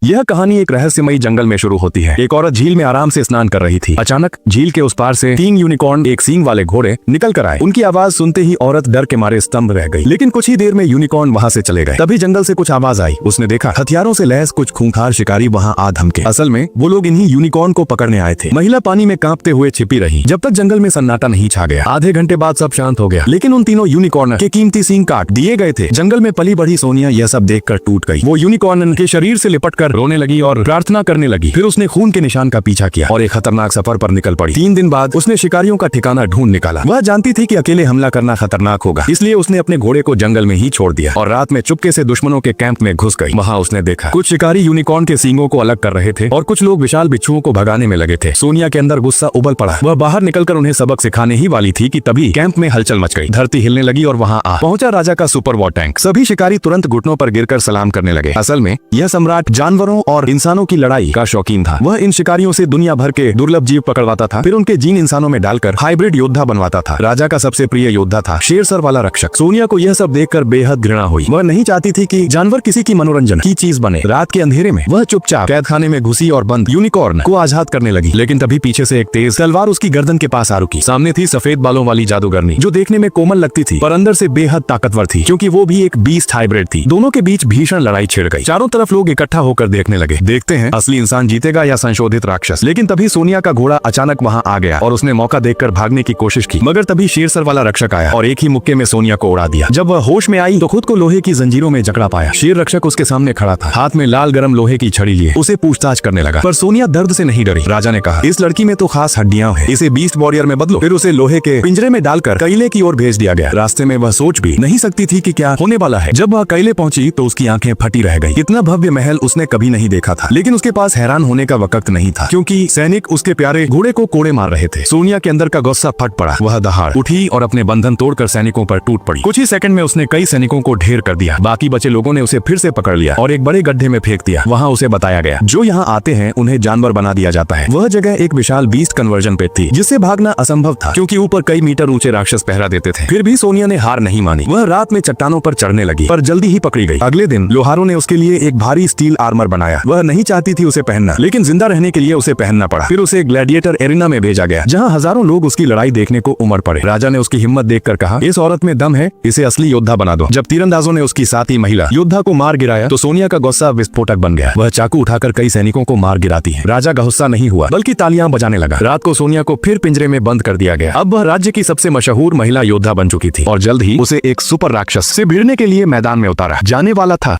यह कहानी एक रहस्यमयी जंगल में शुरू होती है। एक औरत झील में आराम से स्नान कर रही थी। अचानक झील के उस पार से 3 यूनिकॉर्न एक सींग वाले घोड़े निकल कर आए। उनकी आवाज सुनते ही औरत डर के मारे स्तंभ रह गई। लेकिन कुछ ही देर में यूनिकॉर्न वहाँ से चले गए। तभी जंगल से कुछ आवाज आई। उसने देखा हथियारों से लैस कुछ खूंखार शिकारी वहाँ आ धमके। असल में वो लोग इन्हीं यूनिकॉर्न को पकड़ने आए थे। महिला पानी में कांपते हुए छिपी रही जब तक जंगल में सन्नाटा नहीं छा गया। आधे घंटे बाद सब शांत हो गया, लेकिन उन तीनों यूनिकॉर्न के कीमती सींग काट दिए गए थे। जंगल में पली बढ़ी सोनिया यह सब देखकर टूट गई। वो यूनिकॉर्न के शरीर से लिपट कर रोने लगी और प्रार्थना करने लगी। फिर उसने खून के निशान का पीछा किया और एक खतरनाक सफर पर निकल पड़ी। 3 दिन बाद उसने शिकारियों का ठिकाना ढूंढ निकाला। वह जानती थी कि अकेले हमला करना खतरनाक होगा, इसलिए उसने अपने घोड़े को जंगल में ही छोड़ दिया और रात में चुपके से दुश्मनों के कैंप में घुस गई। वहाँ उसने देखा कुछ शिकारी यूनिकॉर्न के सींगों को अलग कर रहे थे और कुछ लोग विशाल बिच्छुओं को भगाने में लगे थे। सोनिया के अंदर गुस्सा उबल पड़ा। वह बाहर निकलकर उन्हें सबक सिखाने ही वाली थी कि तभी कैंप में हलचल मच गई। धरती हिलने लगी और वहाँ आ पहुंचा राजा का सुपर वॉर टैंक। सभी शिकारी तुरंत घुटनों पर गिरकर सलाम करने लगे। असल में यह सम्राट जानवरों और इंसानों की लड़ाई का शौकीन था। वह इन शिकारियों से दुनिया भर के दुर्लभ जीव पकड़वाता था, फिर उनके जीन इंसानों में डालकर हाइब्रिड योद्धा बनवाता था। राजा का सबसे प्रिय योद्धा था शेर सर वाला रक्षक। सोनिया को यह सब देखकर बेहद घृणा हुई। वह नहीं चाहती थी कि जानवर किसी की मनोरंजन की चीज बने। रात के अंधेरे में वह चुपचाप कैद खाने में घुसी और बंद यूनिकॉर्न को आजाद करने लगी। लेकिन तभी पीछे से एक तेज तलवार उसकी गर्दन के पास आ रुकी। सामने थी सफेद बालों वाली जादूगरनी, जो देखने में कोमल लगती थी पर अंदर से बेहद ताकतवर थी, क्योंकि वो भी एक बीस्ट हाइब्रिड थी। दोनों के बीच भीषण लड़ाई छिड़ गई। चारों तरफ लोग इकट्ठा होकर देखने लगे। देखते हैं असली इंसान जीतेगा या संशोधित राक्षस। लेकिन तभी सोनिया का घोड़ा अचानक वहाँ आ गया और उसने मौका देखकर भागने की कोशिश की, मगर तभी शेरसर वाला रक्षक आया और एक ही मुक्के में सोनिया को उड़ा दिया। जब वह होश में आई तो खुद को लोहे की जंजीरों में जकड़ा पाया। शेर रक्षक उसके सामने खड़ा था, हाथ में लाल गरम लोहे की छड़ी लिए उसे पूछताछ करने लगा। पर सोनिया दर्द से नहीं डरी। राजा ने कहा, इस लड़की में तो खास हड्डियां हैं, इसे बीस्ट वॉरियर में बदलो। फिर उसे लोहे के पिंजरे में डालकर कैले की ओर भेज दिया गया। रास्ते में वह सोच भी नहीं सकती थी कि क्या होने वाला है। जब वह कैले पहुंची तो उसकी आंखें फटी रह गई। इतना भव्य महल उसने कभी नहीं देखा था, लेकिन उसके पास हैरान होने का वक्त नहीं था, क्योंकि सैनिक उसके प्यारे घोड़े को कोड़े मार रहे थे। सोनिया के अंदर का गुस्सा फट पड़ा। वह दहाड़ उठी और अपने बंधन तोड़कर सैनिकों पर टूट पड़ी। कुछ ही सेकंड में उसने कई सैनिकों को ढेर कर दिया। बाकी बचे लोगों ने उसे फिर से पकड़ लिया और एक बड़े गड्ढे में फेंक दिया। वहाँ उसे बताया गया, जो यहाँ आते हैं उन्हें जानवर बना दिया जाता है। वह जगह एक विशाल बीस्ट कन्वर्जन पेट थी, जिससे भागना असंभव था, क्योंकि ऊपर कई मीटर ऊंचे राक्षस पहरा देते थे। फिर भी सोनिया ने हार नहीं मानी। वह रात में चट्टानों पर चढ़ने लगी, पर जल्दी ही पकड़ी गई। अगले दिन लोहारों ने उसके लिए एक भारी स्टील आर्मर बनाया। वह नहीं चाहती थी उसे पहनना, लेकिन जिंदा रहने के लिए उसे पहनना पड़ा। फिर उसे ग्लैडिएटर एरिना में भेजा गया, जहाँ हजारों लोग उसकी लड़ाई देखने को उमड़ पड़े। राजा ने उसकी हिम्मत देखकर कहा, इस औरत में दम है, इसे असली योद्धा बना दो। जब तीरंदाजों ने उसकी साथी महिला योद्धा को मार गिराया तो सोनिया का गुस्सा विस्फोटक बन गया। वह चाकू उठाकर कई सैनिकों को मार गिराती है। राजा का गुस्सा नहीं हुआ, बल्कि तालियां बजाने लगा। रात को सोनिया को फिर पिंजरे में बंद कर दिया गया। अब वह राज्य की सबसे मशहूर महिला योद्धा बन चुकी थी और जल्द ही उसे एक सुपर राक्षस से भिड़ने के लिए मैदान में उतारा जाने वाला था।